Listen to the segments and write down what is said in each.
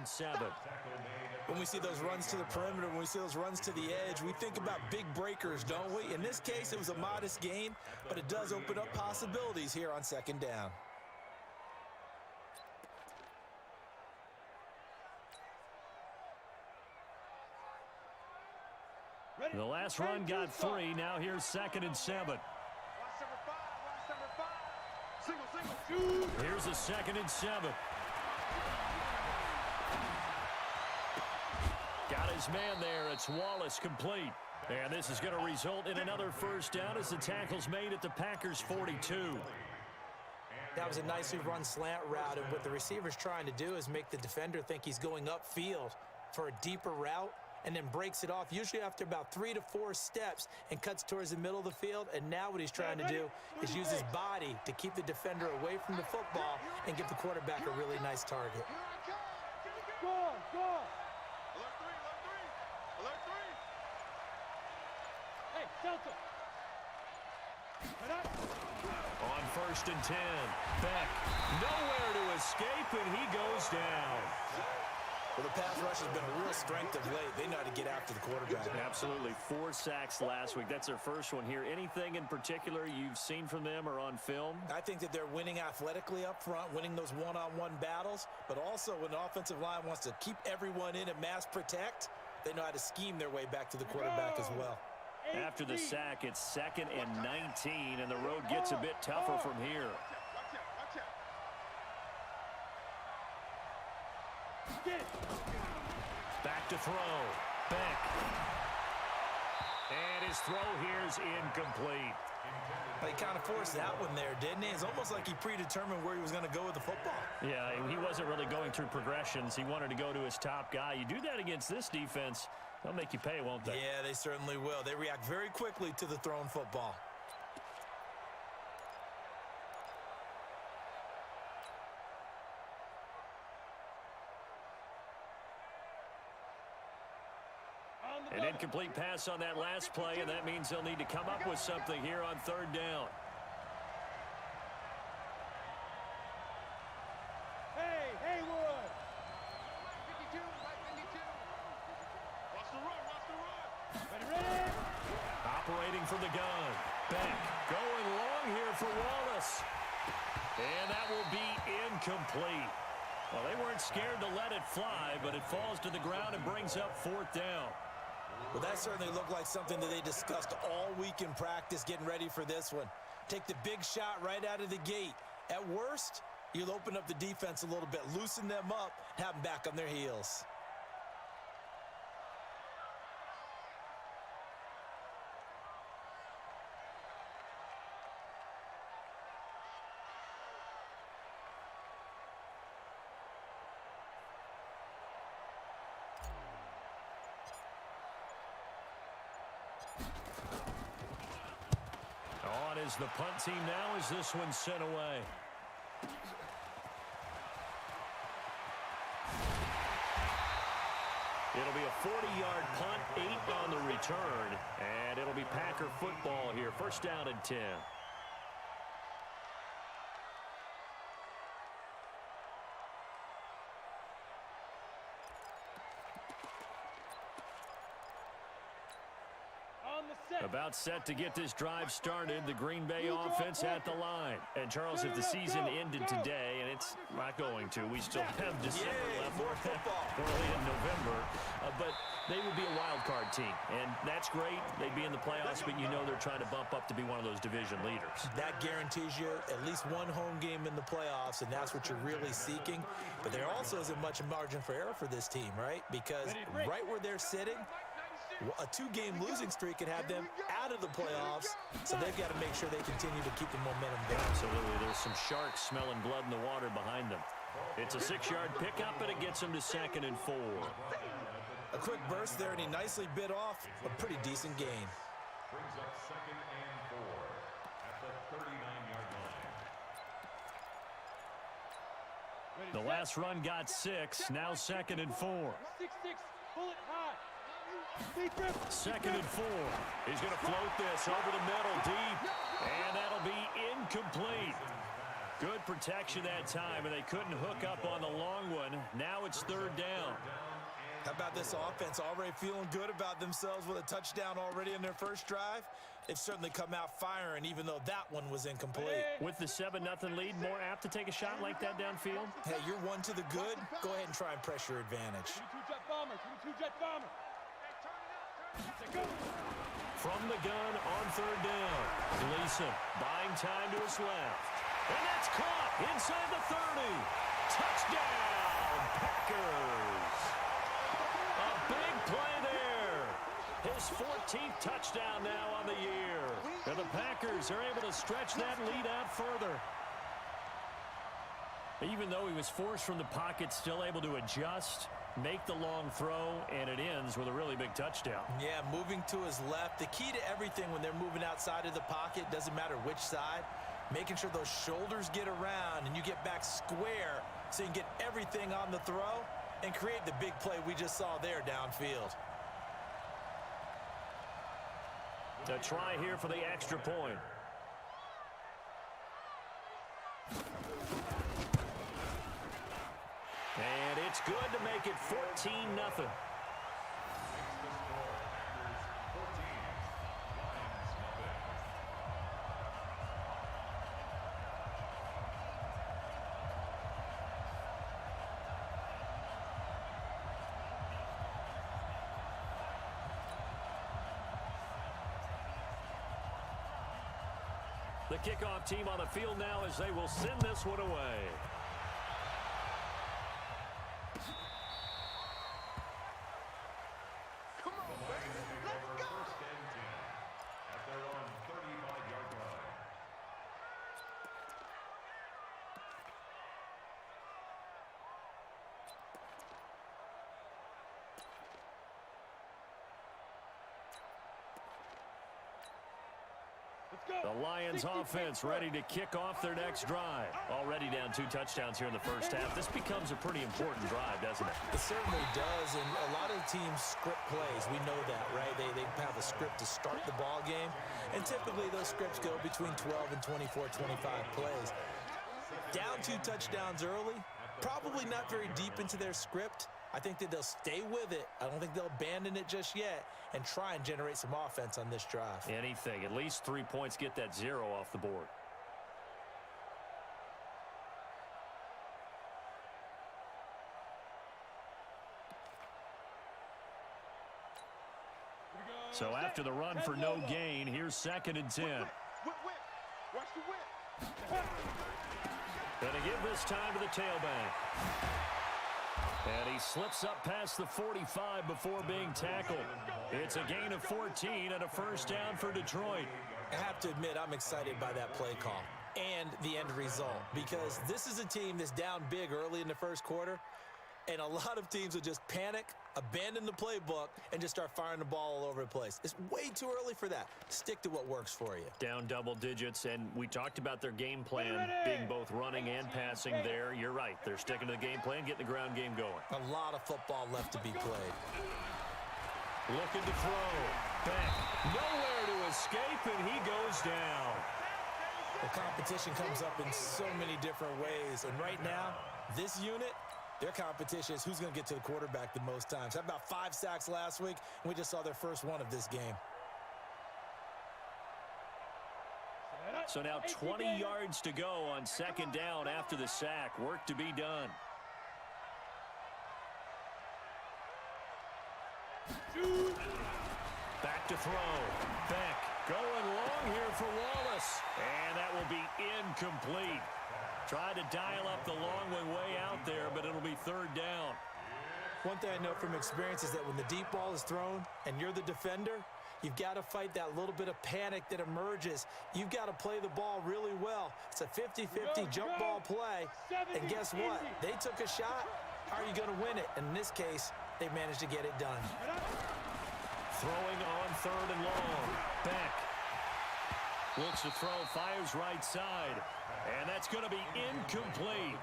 and 7. When we see those runs to the perimeter, when we see those runs to the edge, we think about big breakers, don't we? In this case, it was a modest gain, but it does open up possibilities here on 2nd down. The last run got 3. Now here's 2nd and 7. Here's a 2nd and 7. Got his man there. It's Wallace complete. And this is going to result in another 1st down as the tackle's made at the Packers' 42. That was a nicely run slant route, and what the receiver's trying to do is make the defender think he's going upfield for a deeper route, and then breaks it off, usually after about 3 to 4 steps, and cuts towards the middle of the field. And now what he's trying to do is use his body to keep the defender away from the football and give the quarterback a really nice target. Go on, go on. Alert 3. Hey, Delta. On 1st and 10, Beck nowhere to escape, and he goes down. Well, the pass rush has been a real strength of late. They know how to get after the quarterback. Absolutely. 4 sacks last week. That's their first one here. Anything in particular you've seen from them or on film? I think that they're winning athletically up front, winning those one-on-one battles, but also when the offensive line wants to keep everyone in and mass protect, they know how to scheme their way back to the quarterback as well. After the sack, it's 2nd and 19, and the road gets a bit tougher from here. Back to throw. Beck. And his throw here's incomplete. He kind of forced that one there, didn't he? It's almost like he predetermined where he was going to go with the football. Yeah, he wasn't really going through progressions. He wanted to go to his top guy. You do that against this defense, they'll make you pay, won't they? Yeah, they certainly will. They react very quickly to the thrown football. An incomplete pass on that last play, and that means they'll need to come up with something here on 3rd down. Hey, Haywood. 52. Watch the run. Ready. Operating from the gun. Beck going long here for Wallace. And that will be incomplete. Well, they weren't scared to let it fly, but it falls to the ground and brings up 4th down. Well, that certainly looked like something that they discussed all week in practice, getting ready for this one. Take the big shot right out of the gate. At worst, you'll open up the defense a little bit, loosen them up, have them back on their heels. On is the punt team now as this one's sent away. It'll be a 40-yard punt, 8 on the return, and it'll be Packer football here. 1st down and 10. About set to get this drive started. The Green Bay offense at the line. And, Charles, if the season ended today, and it's not going to, we still have December left. More football. Early in November. But they would be a wild card team. And that's great. They'd be in the playoffs, but you know they're trying to bump up to be one of those division leaders. That guarantees you at least one home game in the playoffs, and that's what you're really seeking. But there also isn't much margin for error for this team, right? Because right where they're sitting, a 2-game losing streak could have them out of the playoffs, so they've got to make sure they continue to keep the momentum going. Absolutely. There's some sharks smelling blood in the water behind them. It's a 6-yard pickup, and it gets them to 2nd and 4. A quick burst there, and he nicely bit off a pretty decent gain. Brings up 2nd and 4 at the 39-yard line. The last run got 6, now 2nd and 4. 6-6, pull it high. 2nd and 4. He's going to float this over the middle deep, and that'll be incomplete. Good protection that time, and they couldn't hook up on the long one. going. Now it's third down. How about this offense already feeling good about themselves with a touchdown already in their first drive? They've certainly come out firing, even though that one was incomplete. With the 7-0 lead, more apt to take a shot like that downfield? Hey, you're one to the good. Go ahead and try and press your advantage. 22 jet bomber, 22 jet bomber. From the gun on third down. Gleason buying time to his left. And that's caught inside the 30. Touchdown, Packers. A big play there. His 14th touchdown now on the year. And the Packers are able to stretch that lead out further. Even though he was forced from the pocket, still able to adjust, make the long throw, and it ends with a really big touchdown. Yeah, moving to his left. The key to everything when they're moving outside of the pocket, doesn't matter which side, making sure those shoulders get around and you get back square so you can get everything on the throw and create the big play we just saw there downfield. A try here for the extra point. And it's good to make it 14-0. The kickoff team on the field now as they will send this one away. The Lions offense ready to kick off their next drive. Already down 2 touchdowns here in the first half. This becomes a pretty important drive, doesn't it? It certainly does, and a lot of teams script plays. We know that, right? They have a script to start the ball game, and typically those scripts go between 12 and 24, 25 plays. Down 2 touchdowns early, probably not very deep into their script. I think that they'll stay with it. I don't think they'll abandon it just yet and try and generate some offense on this drive. Anything. At least 3 points, get that 0 off the board. So after the run for no gain, here's 2nd and 10. Watch the whip. Gonna give this time to the tailback. And he slips up past the 45 before being tackled. It's a gain of 14 and a first down for Detroit. I have to admit, I'm excited by that play call and the end result, because this is a team that's down big early in the first quarter, and a lot of teams will just panic, abandon the playbook, and just start firing the ball all over the place. It's way too early for that. Stick to what works for you. Down double digits, and we talked about their game plan being both running and passing there. You're right. They're sticking to the game plan, getting the ground game going. A lot of football left to be played. Looking to throw. Back. Nowhere to escape, and he goes down. The competition comes up in so many different ways, and right now, this unit, their competition is who's going to get to the quarterback the most times. How about 5 sacks last week? And we just saw their first one of this game. So now 20 yards to go on 2nd down after the sack. Work to be done. Back to throw. Beck going long here for Wallace. And that will be incomplete. Tried to dial up the long way out there, but it'll be 3rd down. One thing I know from experience is that when the deep ball is thrown and you're the defender, you've got to fight that little bit of panic that emerges. You've got to play the ball really well. It's a 50-50 jump ball play. And guess what? They took a shot. How are you going to win it? And in this case, they managed to get it done. Throwing on 3rd and long. Beck looks to throw, fires right side. And that's going to be incomplete.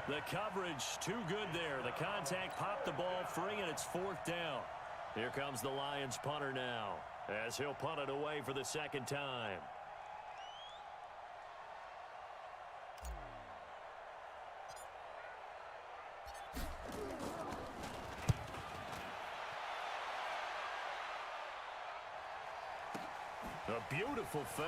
The coverage too good there. The contact popped the ball free, and it's 4th down. Here comes the Lions punter now, as he'll punt it away for the 2nd time. A beautiful fake.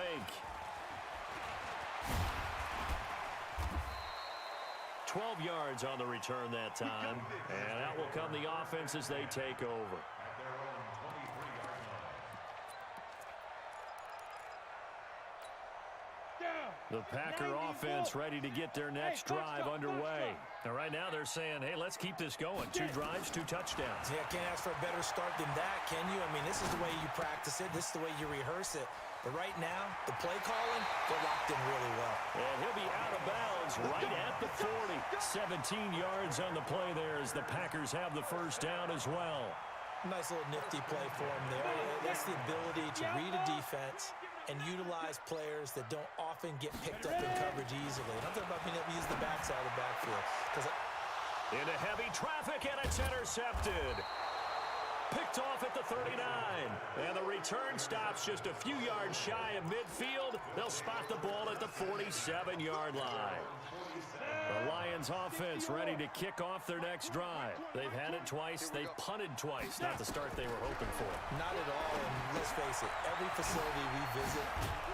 12 yards on the return that time. And out will come the offense as they take over. At their own 23-yard line. Down. The Packer offense ready to get their next drive underway. And right now they're saying, hey, let's keep this going. 2 drives, 2 touchdowns. Yeah, can't ask for a better start than that, can you? I mean, this is the way you practice it. This is the way you rehearse it. But right now, the play calling, they're locked in really well. And he'll be out of bounds right at the 40. 17 yards on the play there as the Packers have the first down as well. Nice little nifty play for him there. That's the ability to read a defense and utilize players that don't often get picked up in coverage easily. And I'm talking about being able to use the backside of the backfield. Into heavy traffic, and it's intercepted. Picked off at the 39. And the return stops just a few yards shy of midfield. They'll spot the ball at the 47-yard line. The Lions offense ready to kick off their next drive. They've had it twice. They've punted twice. Not the start they were hoping for. Not at all, and let's face it, every facility we visit,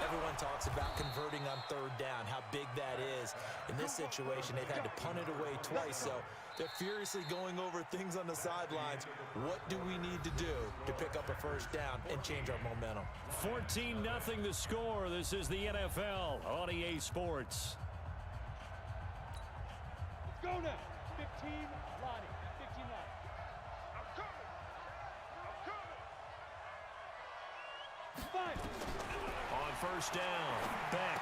everyone talks about converting on third down, how big that is. In this situation, they've had to punt it away twice, so they're furiously going over things on the sidelines. What do we need to do to pick up a first down and change our momentum? 14-0 the score. This is the NFL on EA Sports. Go now. 15, Lonnie. 15 Lonnie. I'm coming. I'm coming. 5. On first down, Beck.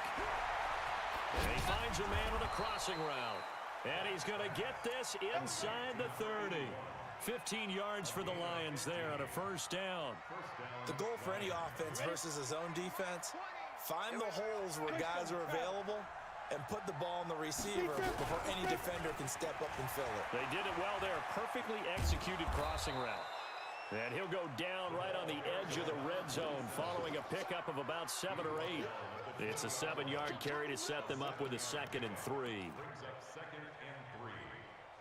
And he finds a man on a crossing route. And he's going to get this inside the 30. 15 yards for the Lions there on a first down. The goal for any offense versus a zone defense, find the holes where guys are available and put the ball in the receiver before any defender can step up and fill it. They did it well there. Perfectly executed crossing route. And he'll go down right on the edge of the red zone following a pickup of about 7 or 8. It's a 7-yard carry to set them up with a 2nd and 3. Brings up 2nd and 3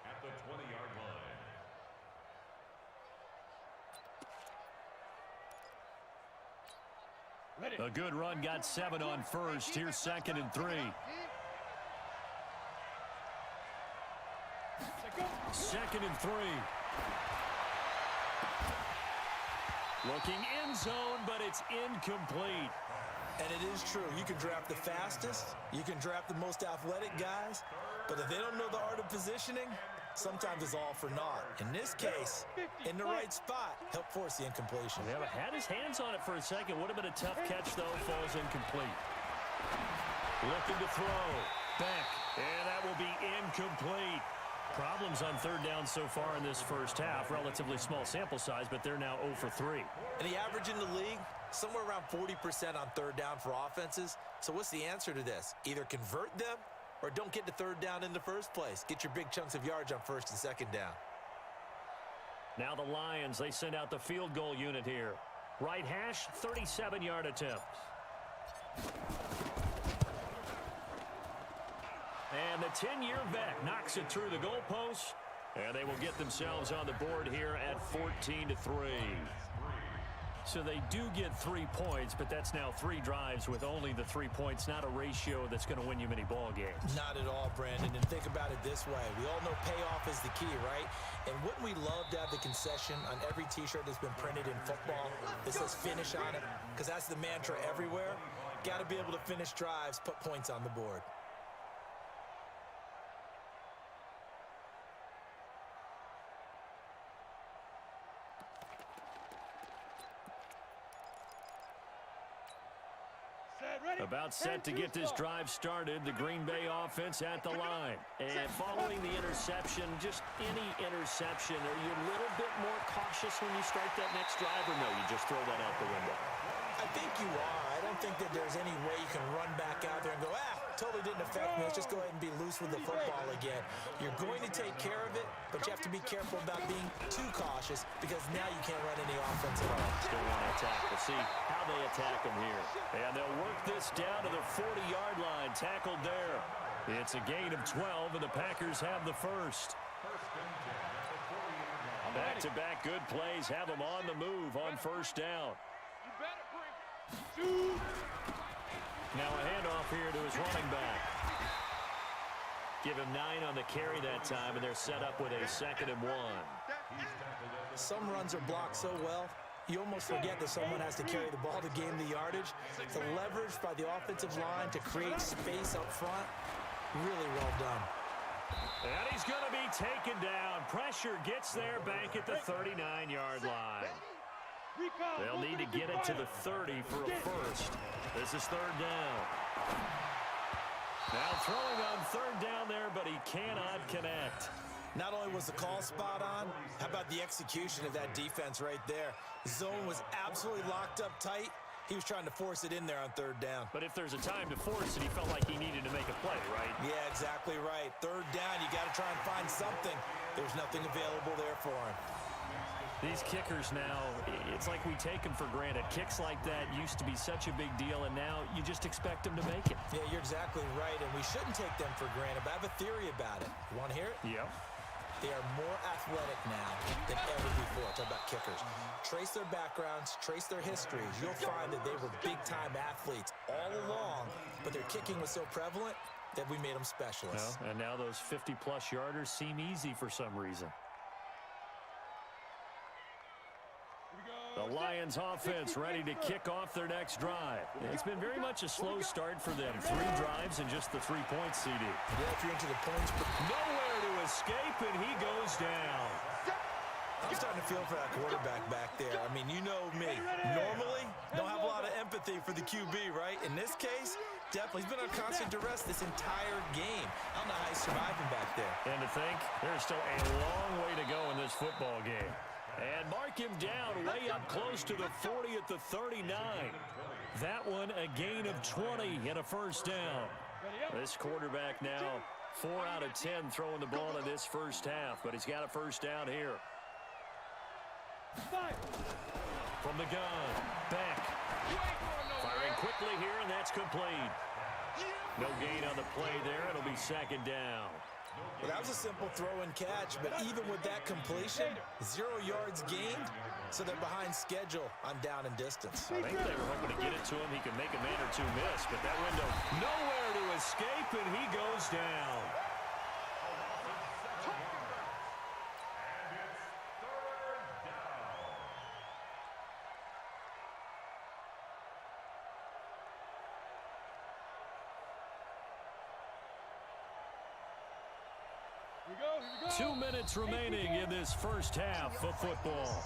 at the 20-yard line. A good run got 7 on first. Here's 2nd and 3. 2nd and 3. Looking end zone, but it's incomplete. And it is true. You can draft the fastest. You can draft the most athletic guys. But if they don't know the art of positioning, sometimes it's all for naught. In this case, in the right spot, help force the incompletion. Yeah, had his hands on it for a second. Would have been a tough catch, though. Falls incomplete. Looking to throw. Beck. And that will be incomplete. Problems on third down so far in this first half. Relatively small sample size, but they're now 0 for 3. And the average in the league, somewhere around 40% on third down for offenses. So what's the answer to this? Either convert them or don't get to third down in the first place. Get your big chunks of yards on first and second down. Now the Lions, they send out the field goal unit here. Right hash, 37-yard attempt. And the 10-year vet knocks it through the goalpost. And they will get themselves on the board here at 14-3. So they do get 3 points, but that's now 3 drives with only the 3 points, not a ratio that's going to win you many ball games. Not at all, Brandon. And think about it this way. We all know payoff is the key, right? And wouldn't we love to have the concession on every T-shirt that's been printed in football that says finish on it? Because that's the mantra everywhere. Got to be able to finish drives, put points on the board. About set to get this drive started, the Green Bay offense at the line. And following the interception, just any interception, are you a little bit more cautious when you start that next drive, or no, you just throw that out the window? I think you are. I don't think that there's any way you can run back out there and go, totally didn't affect me. Let's just go ahead and be loose with the football again. You're going to take care of it, but you have to be careful about being too cautious because now you can't run any offense at all. Still want to attack. We'll see how they attack them here. And they'll work this down to the 40-yard line. Tackled there. It's a gain of 12, and the Packers have the first. Back-to-back good plays have them on the move on first down. You better bring Now a handoff here to his running back. Give him 9 on the carry that time, and they're set up with a 2nd and 1. Some runs are blocked so well, you almost forget that someone has to carry the ball to gain the yardage. The leverage by the offensive line to create space up front, really well done. And he's going to be taken down. Pressure gets there back at the 39-yard line. They'll need to get it to the 30 for a first. This is 3rd down. Now throwing on 3rd down there, but he cannot connect. Not only was the call spot on, how about the execution of that defense right there? The zone was absolutely locked up tight. He was trying to force it in there on 3rd down. But if there's a time to force it, he felt like he needed to make a play, right? Yeah, exactly right. 3rd down, you got to try and find something. There's nothing available there for him. These kickers now, it's like we take them for granted. Kicks like that used to be such a big deal, and now you just expect them to make it. Yeah, you're exactly right, and we shouldn't take them for granted, but I have a theory about it. You want to hear it? Yep. They are more athletic now than ever before. Talk about kickers. Trace their backgrounds, trace their histories. You'll find that they were big-time athletes all along, but their kicking was so prevalent that we made them specialists. Well, and now those 50-plus yarders seem easy for some reason. The Lions offense ready to kick off their next drive. It's been very much a slow start for them. 3 drives and just the 3 points, CD. Yeah, if you're into the points. Nowhere to escape, and he goes down. I'm starting to feel for that quarterback back there. I mean, you know me. Normally, don't have a lot of empathy for the QB, right? In this case, definitely. He's been on constant duress this entire game. I don't know how he's surviving back there. And to think, there's still a long way to go in this football game. And mark him down way up close to the 40 at the 39. That one a gain of 20 and a first down. This quarterback now 4 out of 10 throwing the ball in this first half, but he's got a first down here. From the gun, Beck. Firing quickly here, and that's complete. No gain on the play there. It'll be 2nd down. Well, that was a simple throw and catch, but even with that completion, 0 yards gained, so they're behind schedule on down and distance. I think they were hoping to get it to him. He could make a man or 2 miss, but that window nowhere to escape, and he goes down. Here we go. 2 minutes remaining in this first half of football.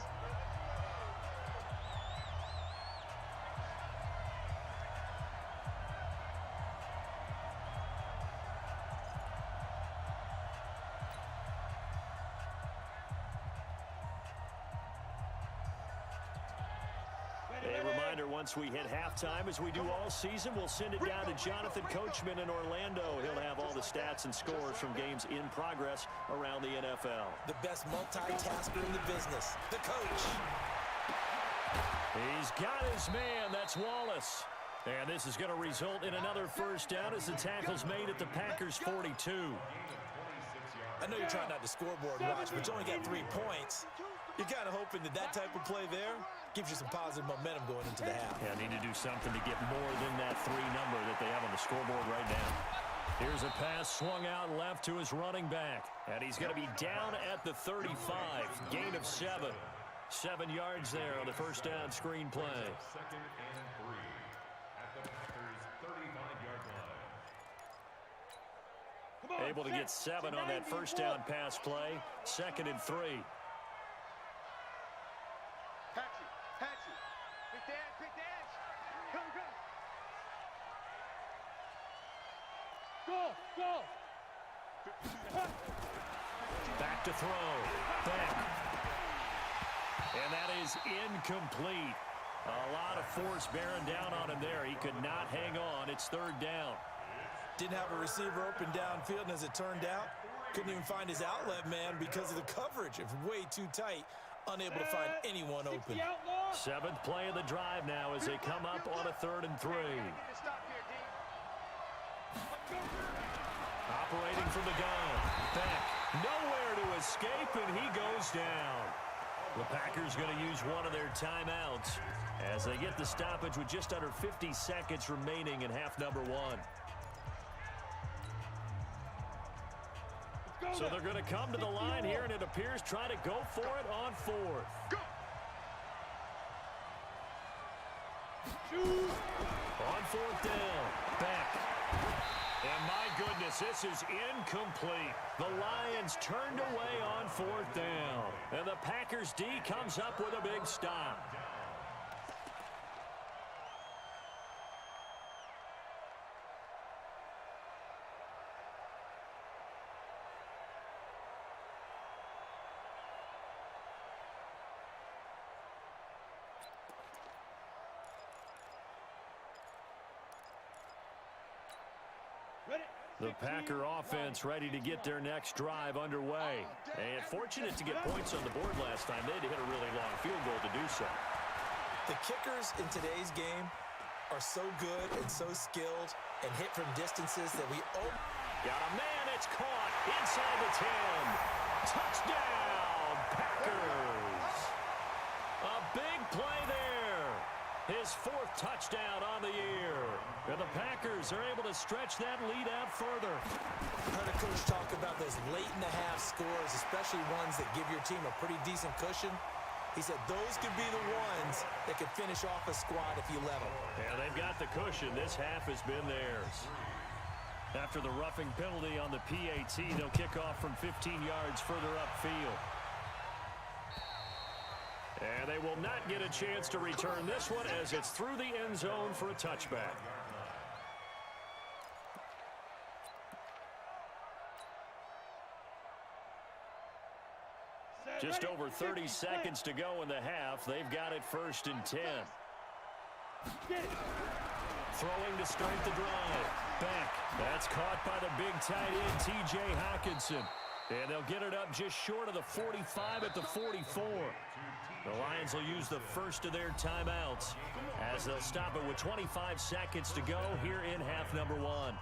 A reminder, once we hit halftime, as we do all season, we'll send it down to Jonathan Coachman in Orlando. He'll have all the stats and scores from games in progress around the NFL. The best multitasker in the business, the coach. He's got his man. That's Wallace. And this is going to result in another first down as the tackle's made at the Packers' 42. I know you're trying not to scoreboard watch, but you only got 3 points. You're kind of hoping that that type of play there gives you some positive momentum going into the half. Yeah, need to do something to get more than that 3 number that they have on the scoreboard right now. Here's a pass swung out left to his running back. And he's going to be down at the 35. Gain of 7. 7 yards there on the first down screen play. 2nd and 3 at the Packers' 35-yard line. Able to get 7 on that first down pass play. 2nd and 3. Patsy. Big dash. Go. Back to throw. Back. And that is incomplete. A lot of force bearing down on him there. He could not hang on. It's 3rd down. Didn't have a receiver open downfield, and as it turned out, couldn't even find his outlet man because of the coverage. It was way too tight, unable to find anyone open. 7th play of the drive now as they come up on a 3rd and 3. Operating from the gun. Beck. Nowhere to escape, and he goes down. The Packers going to use one of their timeouts as they get the stoppage with just under 50 seconds remaining in half number one. So they're going to come to the line here, and it appears trying to go for it on fourth. Go. On fourth down, back. And my goodness, this is incomplete. The Lions turned away on fourth down. And the Packers D comes up with a big stop. The Packer offense ready to get their next drive underway. And fortunate to get points on the board last time. They had to hit a really long field goal to do so. The kickers in today's game are so good and so skilled and hit from distances that we Got a man, it's caught inside the 10. Touchdown, Packers. A big play there. His fourth touchdown on the year. And the Packers are able to stretch that lead out further. heard a coach talk about those late-in-the-half scores, especially ones that give your team a pretty decent cushion. He said those could be the ones that could finish off a squad if you let them. Yeah, they've got the cushion. This half has been theirs. After the roughing penalty on the PAT, they'll kick off from 15 yards further upfield. And they will not get a chance to return this one as it's through the end zone for a touchback. Just over 30 seconds to go in the half. They've got it 1st and 10. Throwing to start the drive. Back. That's caught by the big tight end, T.J. Hockenson. And they'll get it up just short of the 45 at the 44. The Lions will use the first of their timeouts as they'll stop it with 25 seconds to go here in half number one.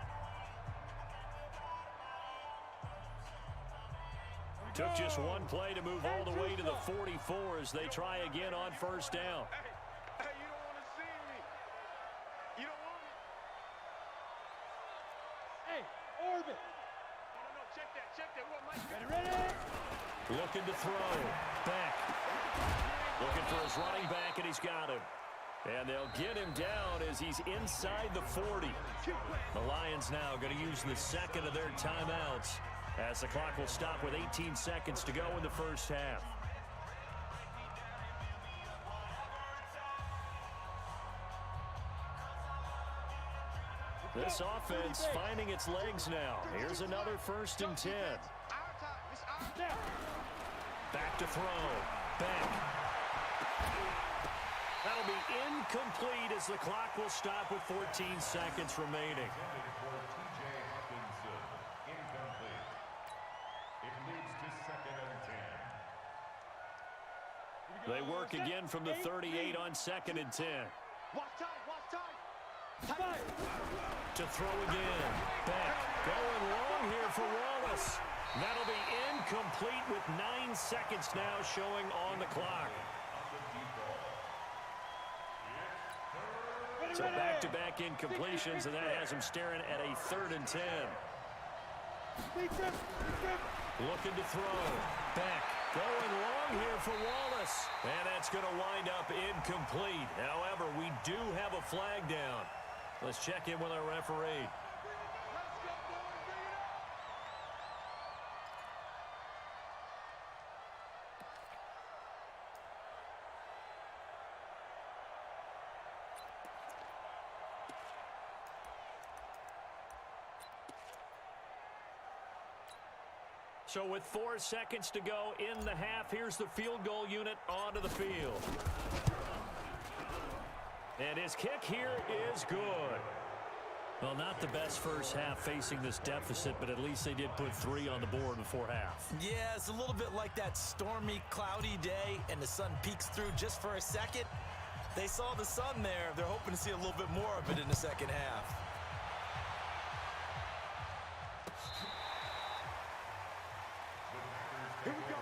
Took just one play to move all the way to the 44 as they try again on 1st down. Hey, you don't want to see me. You don't want me. Hey, orbit. No, check that. What, Mike? Ready? Looking to throw. Back. Looking for his running back, and he's got him. And they'll get him down as he's inside the 40. The Lions now going to use the second of their timeouts as the clock will stop with 18 seconds to go in the first half. This offense finding its legs now. Here's another 1st and 10. Back to throw. Back. That'll be incomplete as the clock will stop with 14 seconds remaining. They work again from the 38 on 2nd and 10. Watch time. To throw again. Back. Going long here for Wallace. That'll be incomplete with 9 seconds now showing on the clock. So back-to-back incompletions, and that has him staring at a 3rd and 10. Looking to throw. Back. Going long here for Wallace. And that's going to wind up incomplete. However, we do have a flag down. Let's check in with our referee. So with 4 seconds to go in the half, here's the field goal unit onto the field. And his kick here is good. Well, not the best first half facing this deficit, but at least they did put 3 on the board before half. Yeah, it's a little bit like that stormy, cloudy day, and the sun peeks through just for a second. They saw the sun there. They're hoping to see a little bit more of it in the second half. Here we go.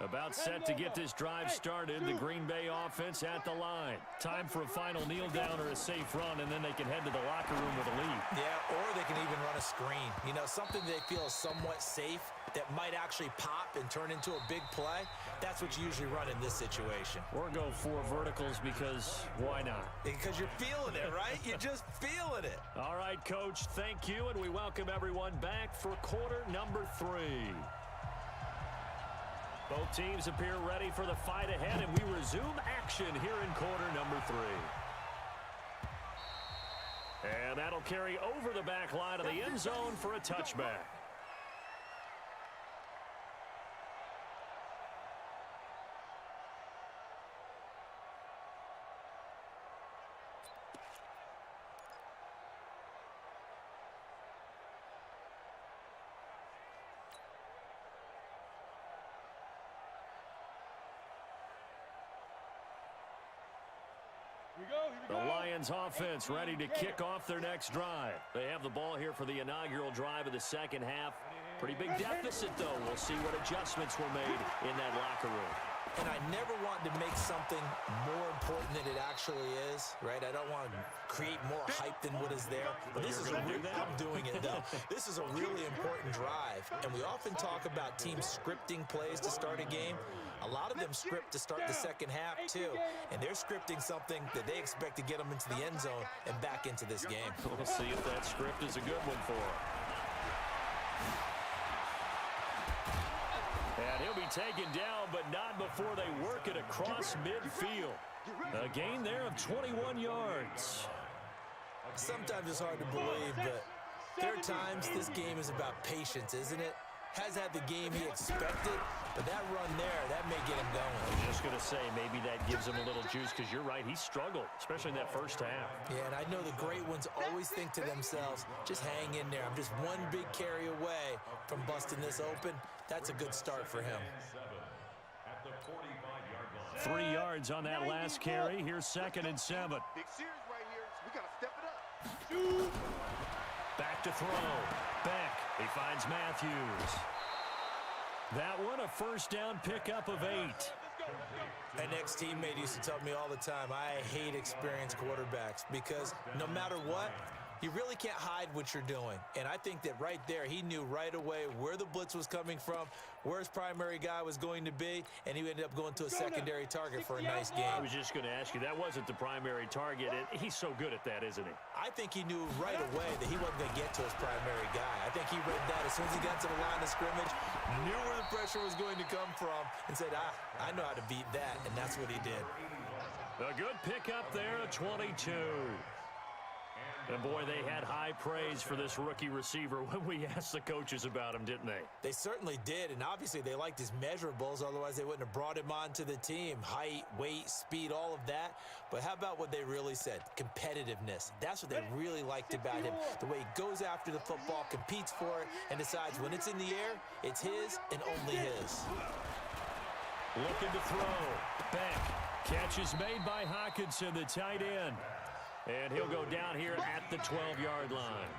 About set to get this drive started. The Green Bay offense at the line. Time for a final kneel down or a safe run, and then they can head to the locker room with a lead. Yeah, or they can even run a screen. You know, something they feel is somewhat safe that might actually pop and turn into a big play. That's what you usually run in this situation. Or go 4 verticals because why not? Because you're feeling it, right? You're just feeling it. All right, Coach, thank you, and we welcome everyone back for quarter number 3. Both teams appear ready for the fight ahead, and we resume action here in quarter number 3. And that'll carry over the back line of the end zone for a touchback. The Lions offense ready to kick off their next drive. They have the ball here for the inaugural drive of the second half. Pretty big deficit, though. We'll see what adjustments were made in that locker room. And I never want to make something more important than it actually is, right? I don't want to create more hype than what is there. But this is I'm doing it, though. This is a really important drive. And we often talk about teams scripting plays to start a game. A lot of them script to start the second half, too. And they're scripting something that they expect to get them into the end zone and back into this game. We'll see if that script is a good one for them. And he'll be taken down, but not before they work it across midfield. A gain there of 21 yards. Sometimes it's hard to believe, but there are times this game is about patience, isn't it? Has had the game he expected, but that run there, that may get him going. I was just going to say, maybe that gives him a little juice, because you're right, he struggled, especially in that first half. Yeah, and I know the great ones always think to themselves, just hang in there. I'm just one big carry away from busting this open. That's a good start for him. 3 yards on that last carry. Here's 2nd and 7. Big series right here, so we got to step it up. Back to throw. Beck. He finds Matthews. That one, a first down pickup of 8. An ex-teammate used to tell me all the time, I hate experienced quarterbacks because no matter what, you really can't hide what you're doing. And I think that right there, he knew right away where the blitz was coming from, where his primary guy was going to be, and he ended up going to a secondary target for a nice game. I was just going to ask you, that wasn't the primary target. He's so good at that, isn't he? I think he knew right away that he wasn't going to get to his primary guy. I think he read that as soon as he got to the line of scrimmage, knew where the pressure was going to come from, and said, I know how to beat that, and that's what he did. A good pickup there, a 22. And, boy, they had high praise for this rookie receiver when we asked the coaches about him, didn't they? They certainly did, and obviously they liked his measurables. Otherwise, they wouldn't have brought him onto the team. Height, weight, speed, all of that. But how about what they really said? Competitiveness. That's what they really liked about him. The way he goes after the football, competes for it, and decides when it's in the air, it's his and only his. Looking to throw. Beck. Catch is made by Hockenson, the tight end. And he'll go down here at the 12-yard line.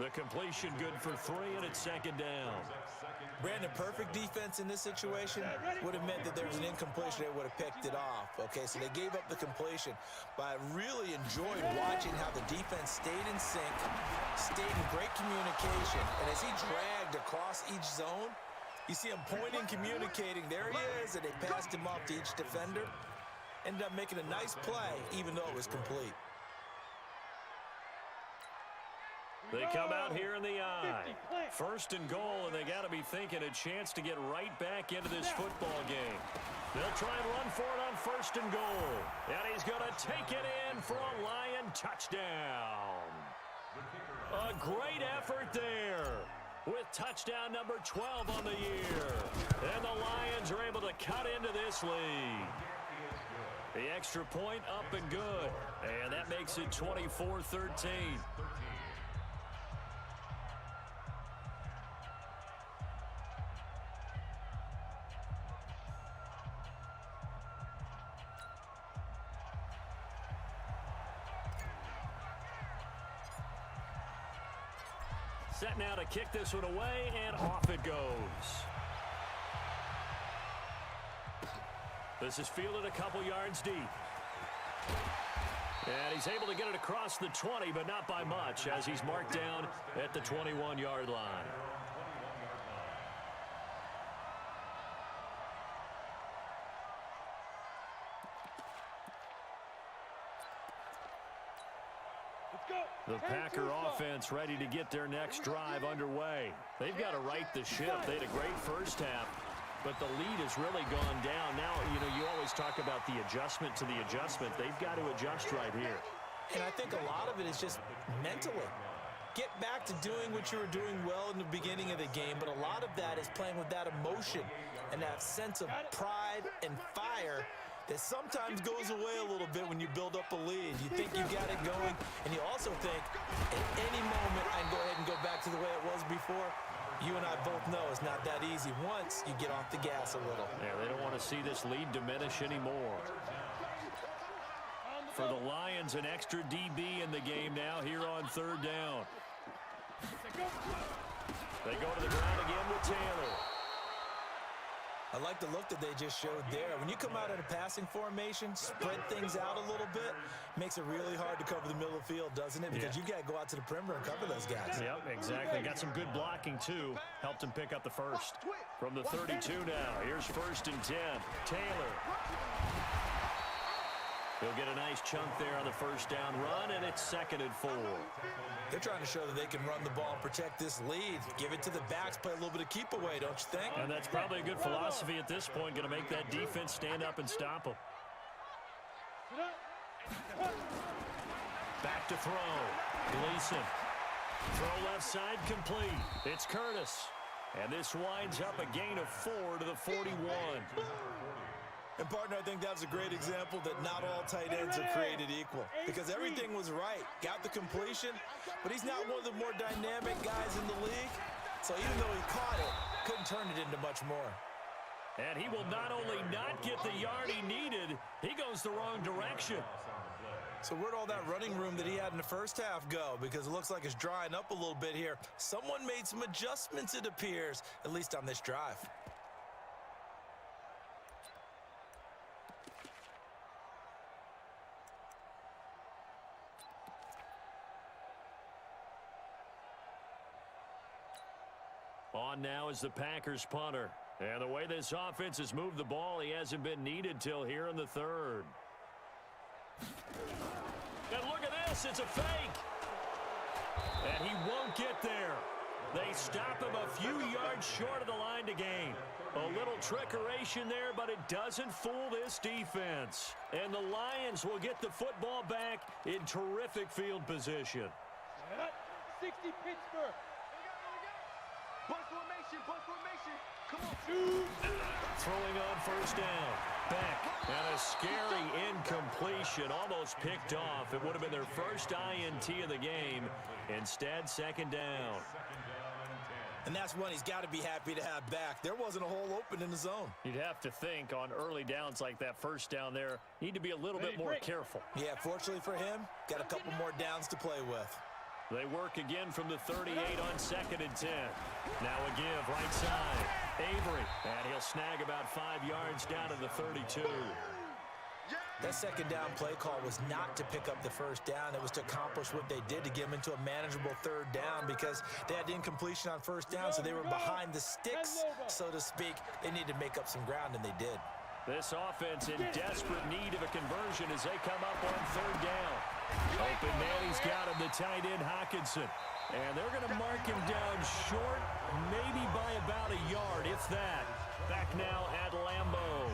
The completion good for 3, and it's 2nd down. Brandon, perfect defense in this situation would have meant that there was an incompletion. They would have picked it off. Okay, so they gave up the completion. But I really enjoyed watching how the defense stayed in sync, stayed in great communication. And as he dragged across each zone, you see him pointing, communicating. There he is, and they passed him off to each defender. Ended up making a nice play, even though it was complete. They come out here in the eye. 1st and goal, and they got to be thinking a chance to get right back into this football game. They'll try and run for it on 1st and goal. And he's going to take it in for a Lion touchdown. A great effort there with touchdown number 12 on the year. And the Lions are able to cut into this lead. The extra point up and good. And that makes it 24-13. Set now to kick this one away, and off it goes. This is fielded a couple yards deep. And he's able to get it across the 20, but not by much, as he's marked down at the 21-yard line. The Packer offense ready to get their next drive underway. They've got to right the ship. They had a great first half, but the lead has really gone down. Now, you always talk about the adjustment to the adjustment. They've got to adjust right here. And I think a lot of it is just mentally. Get back to doing what you were doing well in the beginning of the game, but a lot of that is playing with that emotion and that sense of pride and fire that sometimes goes away a little bit when you build up a lead. You think you got it going, and you also think at any moment I can go ahead and go back to the way it was before. You and I both know it's not that easy once you get off the gas a little. Yeah, they don't want to see this lead diminish anymore. For the Lions, an extra DB in the game now here on third down. They go to the ground again with Taylor. I like the look that they just showed there. When you come out in a passing formation, spread things out a little bit, makes it really hard to cover the middle of the field, doesn't it? Because you got to go out to the perimeter and cover those guys. Yep, exactly. Got some good blocking, too. Helped him pick up the first. From the 32 now, here's 1st and 10. Taylor. He'll get a nice chunk there on the first down run, and it's 2nd and 4. They're trying to show that they can run the ball and protect this lead. Give it to the backs, play a little bit of keep away, don't you think? And that's probably a good philosophy at this point, going to make that defense stand up and stop them. Back to throw. Gleason. Throw left side complete. It's Curtis. And this winds up a gain of 4 to the 41. And, partner, I think that was a great example that not all tight ends are created equal. Because everything was right. Got the completion, but he's not one of the more dynamic guys in the league. So even though he caught it, couldn't turn it into much more. And he will not only not get the yard he needed, he goes the wrong direction. So where'd all that running room that he had in the first half go? Because it looks like it's drying up a little bit here. Someone made some adjustments, it appears, at least on this drive. On now is the Packers punter. And the way this offense has moved the ball, he hasn't been needed till here in the third. And look at this, it's a fake. And he won't get there. They stop him a few yards short of the line to gain. A little trickeration there, but it doesn't fool this defense. And the Lions will get the football back in terrific field position. 60 Pittsburgh. Bunch formation. Come on. Throwing on first down. Beck. And a scary incompletion. Almost picked off. It would have been their first INT of the game. Instead, 2nd down. And that's one he's got to be happy to have back. There wasn't a hole open in the zone. You'd have to think on early downs like that first down there, need to be a little bit more careful. Yeah, fortunately for him, got a couple more downs to play with. They work again from the 38 on 2nd and 10. Now a give right side. Avery. And he'll snag about 5 yards down to the 32. That 2nd down play call was not to pick up the first down. It was to accomplish what they did to get them into a manageable 3rd down because they had incompletion on first down, so they were behind the sticks, so to speak. They needed to make up some ground, and they did. This offense in desperate need of a conversion as they come up on 3rd down. Open man, he's got him, the tight end Hockenson. And they're going to mark him down short, maybe by about a yard, if that. Back now at Lambeau.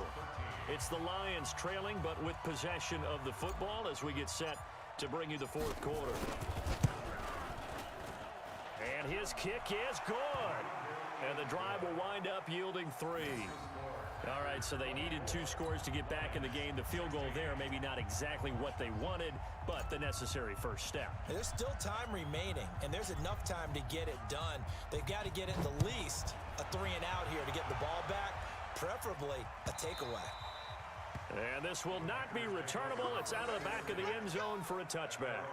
It's the Lions trailing, but with possession of the football as we get set to bring you the 4th quarter. And his kick is good. And the drive will wind up yielding 3. All right, so they needed 2 scores to get back in the game. The field goal there, maybe not exactly what they wanted, but the necessary first step. There's still time remaining, and there's enough time to get it done. They've got to get at the least a 3 and out here to get the ball back, preferably a takeaway. And this will not be returnable. It's out of the back of the end zone for a touchback.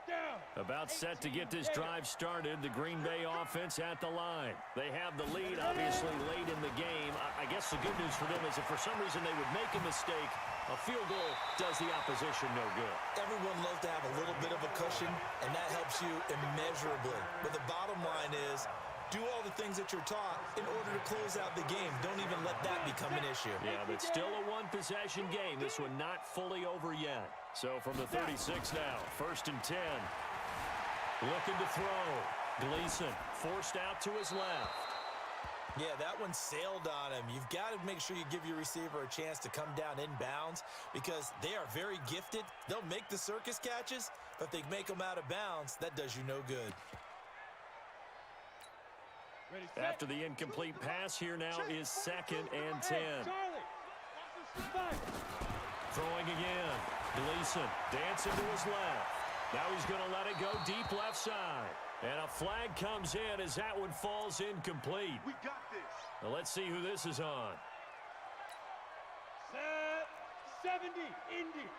Down. About set to get this drive started, the Green Bay offense at the line. They have the lead, obviously, late in the game. I guess the good news for them is if for some reason they would make a mistake, a field goal does the opposition no good. Everyone loves to have a little bit of a cushion, and that helps you immeasurably. But the bottom line is, do all the things that you're taught in order to close out the game. Don't even let that become an issue. Yeah, but still a one-possession game. This one not fully over yet. So from the 36 now, 1st and 10. Looking to throw. Gleason forced out to his left. Yeah, that one sailed on him. You've got to make sure you give your receiver a chance to come down inbounds because they are very gifted. They'll make the circus catches, but if they make them out of bounds, that does you no good. Ready, set. After the incomplete pass, here now is 2nd and 10. Charlie. Five. Throwing again. Gleason dancing to his left. Now he's going to let it go deep left side. And a flag comes in as that one falls incomplete. We got this. Now let's see who this is on. Set. 70. Indy.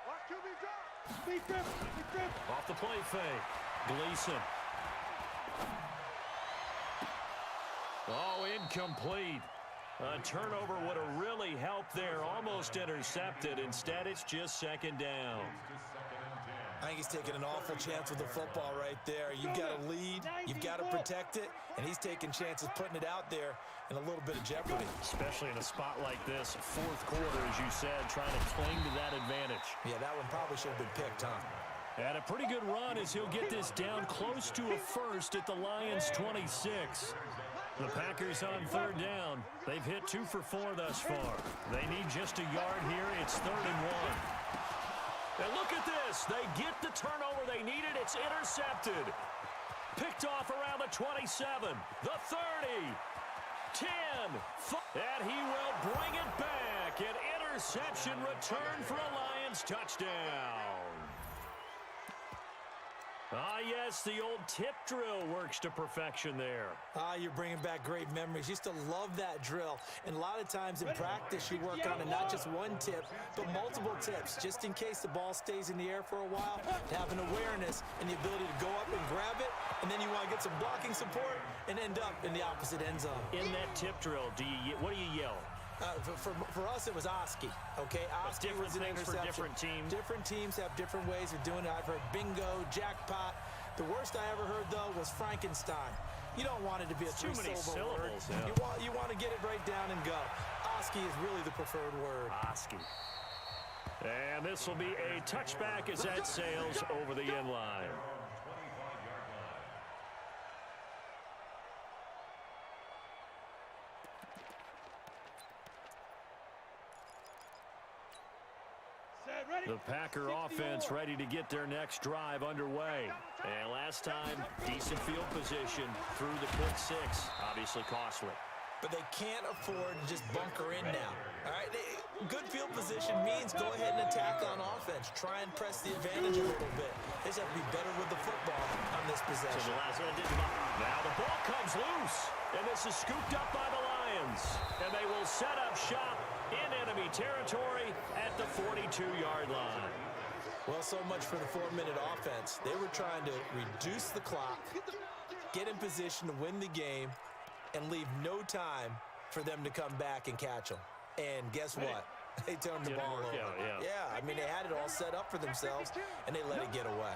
Watch QB drop. Speed grip. Speed grip. Off the play fake. Gleason. Oh, incomplete. A turnover would have really helped there. Almost intercepted. Instead, it's just 2nd down. I think he's taking an awful chance with the football right there. You've got to lead, you've got to protect it, and he's taking chances putting it out there in a little bit of jeopardy. Especially in a spot like this, 4th quarter, as you said, trying to cling to that advantage. Yeah, that one probably should have been picked, huh? And a pretty good run as he'll get this down close to a first at the Lions' 26. The Packers on 3rd down. They've hit 2 for 4 thus far. They need just a yard here. It's 3rd and 1. And look at this. They get the turnover they needed. It's intercepted. Picked off around the 27, the 30, 10, 5. And he will bring it back. An interception return for a Lions touchdown. Ah, yes, the old tip drill works to perfection there. Ah, you're bringing back great memories. Used to love that drill. And a lot of times in practice, you work on it, not just one tip, but multiple tips, just in case the ball stays in the air for a while, to have an awareness and the ability to go up and grab it, and then you want to get some blocking support and end up in the opposite end zone. In that tip drill, what do you yell? For us, it was Oski, okay? Oski was an interception. For different teams. Different teams have different ways of doing it. I've heard bingo, jackpot. The worst I ever heard, though, was Frankenstein. You don't want it to be a three-syllable word. Yeah. You want to get it right down and go. Oski is really the preferred word. Oski. And this will be a touchback as that sails over the end line. The Packer offense ready to get their next drive underway. And last time, decent field position through the pick 6. Obviously costly. But they can't afford to just bunker in now. All right, good field position means go ahead and attack on offense. Try and press the advantage a little bit. They just have to be better with the football on this possession. Now the ball comes loose, and this is scooped up by the Lions. And they will set up shop in enemy territory at the 42-yard line. Well, so much for the 4-minute offense. They were trying to reduce the clock, get in position to win the game, and leave no time for them to come back and catch them. And guess what? They turned the ball over. Yeah, I mean, they had it all set up for themselves, and they let it get away.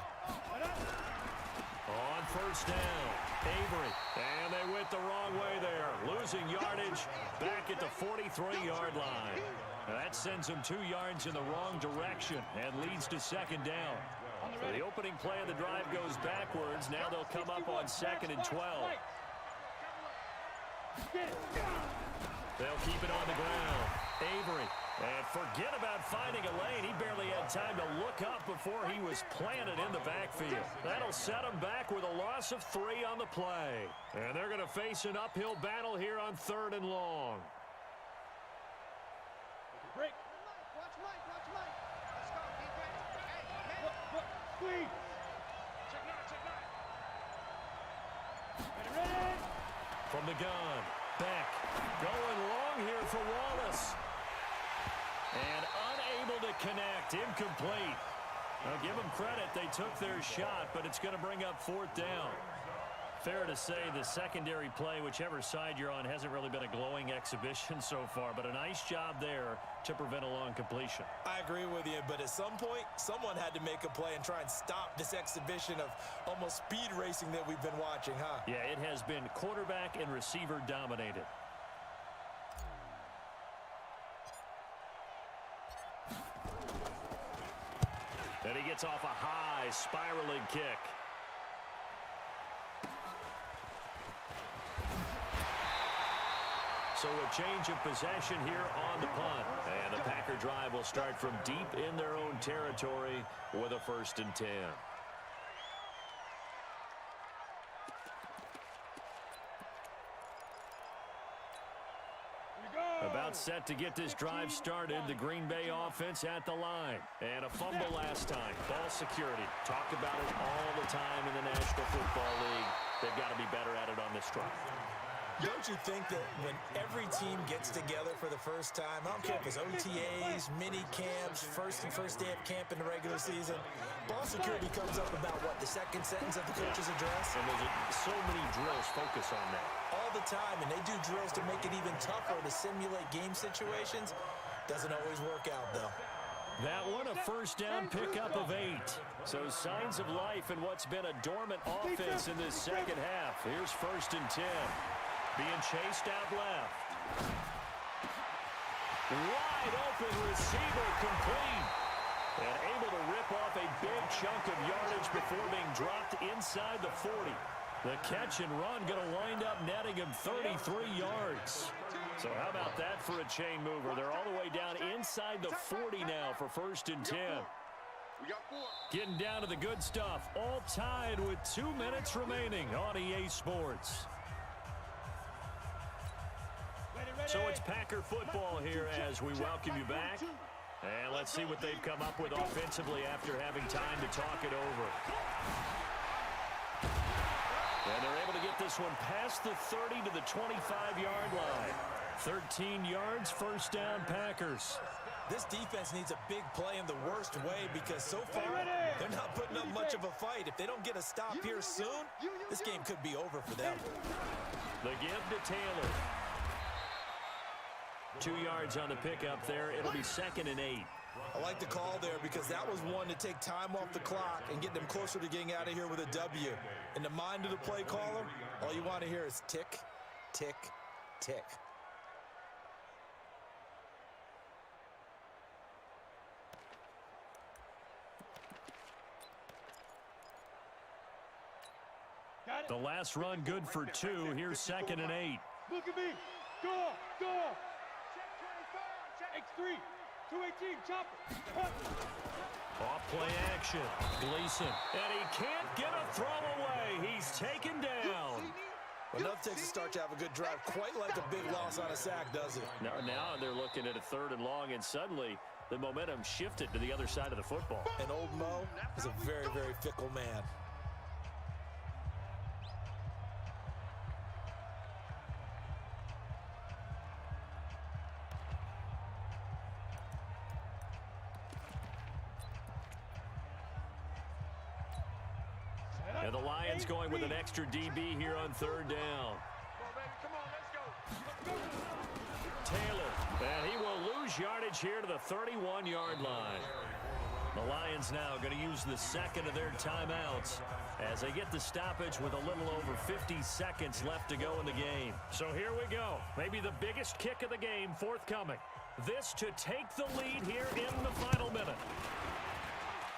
On 1st down, Avery. And they went the wrong way there. Losing yardage back at the 43-yard line. Now that sends them 2 yards in the wrong direction and leads to 2nd down. So the opening play of the drive goes backwards. Now they'll come up on 2nd and 12. They'll keep it on the ground. Avery. And forget about finding a lane. He barely had time to look up before he was planted in the backfield. That'll set him back with a loss of 3 on the play. And they're going to face an uphill battle here on 3rd and long. Break. Watch Mike. Let's go, defense. Hey, man. Squeeze. Check nine. Ready. From the gun, Beck going long here for Wallace. And unable to connect, incomplete. I'll give them credit. They took their shot, but it's going to bring up 4th down. Fair to say the secondary play, whichever side you're on, hasn't really been a glowing exhibition so far, but a nice job there to prevent a long completion. I agree with you, but at some point, someone had to make a play and try and stop this exhibition of almost speed racing that we've been watching, huh? Yeah, it has been quarterback and receiver dominated. And he gets off a high spiraling kick. So a change of possession here on the punt. And the Packer drive will start from deep in their own territory with a 1st and 10. About set to get this drive started. The Green Bay offense at the line. And a fumble last time. Ball security. Talk about it all the time in the National Football League. They've got to be better at it on this drive. Don't you think that when every team gets together for the first time, I don't care if it's OTAs, mini camps, first day of camp in the regular season, ball security comes up about what, the second sentence of the coach's address? And there's so many drills focus on that. All the time, and they do drills to make it even tougher to simulate game situations. Doesn't always work out, though. That one, a 1st down pickup of 8. So signs of life in what's been a dormant offense in this second half. Here's 1st and 10. Being chased out left. Wide open receiver complete. And able to rip off a big chunk of yardage before being dropped inside the 40. The catch and run going to wind up netting him 33 yards. So how about that for a chain mover? They're all the way down inside the 40 now for 1st and 10. Getting down to the good stuff. All tied with 2 minutes remaining on EA Sports. So it's Packer football here as we welcome you back. And let's see what they've come up with offensively after having time to talk it over. And they're able to get this one past the 30 to the 25-yard line. 13 yards, 1st down, Packers. This defense needs a big play in the worst way because so far they're not putting up much of a fight. If they don't get a stop here soon, this game could be over for them. The give to Taylor. 2 yards on the pickup there. It'll be 2nd and 8. I like the call there because that was one to take time off the clock and get them closer to getting out of here with a W. In the mind of the play caller, all you want to hear is tick, tick, tick. The last run good for 2. Here's 2nd and 8. Look at me. Go. X3. 218. Chopper. Off play action. Gleason. And he can't get a throw away. He's taken down. Enough takes to start to have a good drive. Quite like a big loss on a sack, does it? Now they're looking at a 3rd and long, and suddenly the momentum shifted to the other side of the football. And old Mo is a very, very fickle man. And the Lions going with an extra DB here on 3rd down. Taylor, and he will lose yardage here to the 31-yard line. The Lions now going to use the 2nd of their timeouts as they get the stoppage with a little over 50 seconds left to go in the game. So here we go. Maybe the biggest kick of the game forthcoming. This to take the lead here in the final minute.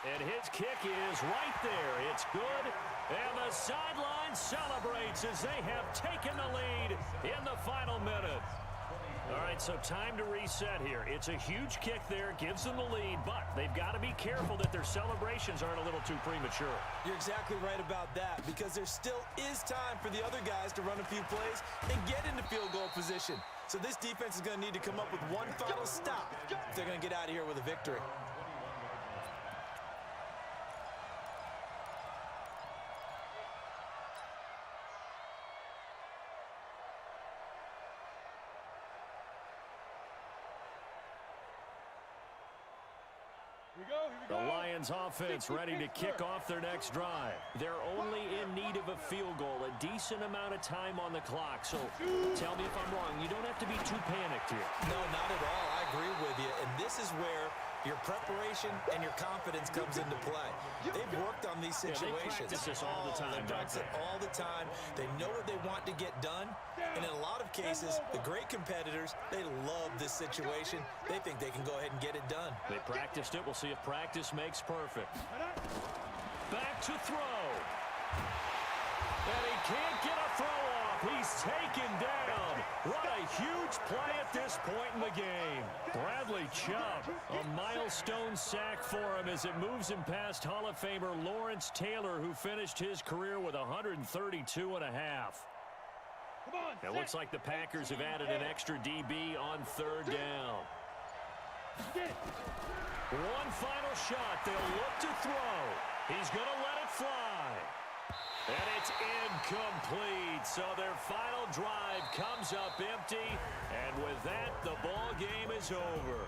And his kick is right there. It's good. And the sideline celebrates as they have taken the lead in the final minute. All right, so time to reset here. It's a huge kick there, gives them the lead, but they've got to be careful that their celebrations aren't a little too premature. You're exactly right about that because there still is time for the other guys to run a few plays and get into field goal position. So this defense is going to need to come up with one final stop if they're going to get out of here with a victory. The Lions offense ready to kick off their next drive. They're only in need of a field goal, a decent amount of time on the clock. So tell me if I'm wrong. You don't have to be too panicked here. No, not at all. I agree with you. And this is where your preparation and your confidence comes into play. They've worked on these situations. They practice this all the time. They practice it all the time. They know what they want to get done. And in a lot of cases, the great competitors, they love this situation. They think they can go ahead and get it done. They practiced it. We'll see if practice makes perfect. Back to throw. And he can't get a throw off. He's taken down. What a huge play at this point in the game. Bradley Chubb, a milestone sack for him as it moves him past Hall of Famer Lawrence Taylor, who finished his career with 132 and a half. It looks like the Packers have added an extra DB on third down. One final shot. They'll look to throw. He's going to let it fly. And it's incomplete. So their final drive comes up empty. And with that, the ball game is over.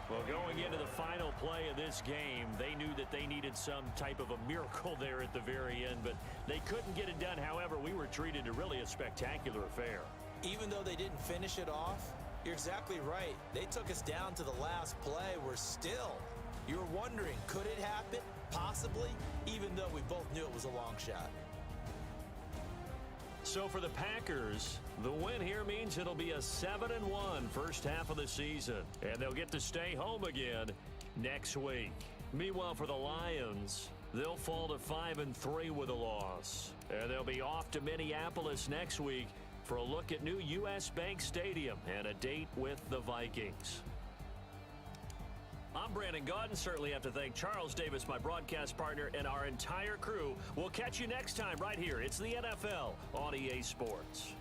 Well, going into the final play of this game, they knew that they needed some type of a miracle there at the very end, but they couldn't get it done. However, we were treated to really a spectacular affair. Even though they didn't finish it off, you're exactly right. They took us down to the last play. We're still, you were wondering, could it happen? Possibly, even though we both knew it was a long shot. So for the Packers, the win here means it'll be a 7-1 first half of the season, and they'll get to stay home again next week. Meanwhile, for the Lions, they'll fall to 5-3 with a loss, and they'll be off to Minneapolis next week for a look at new U.S. Bank Stadium and a date with the Vikings. I'm Brandon Gaudin. Certainly have to thank Charles Davis, my broadcast partner, and our entire crew. We'll catch you next time right here. It's the NFL on EA Sports.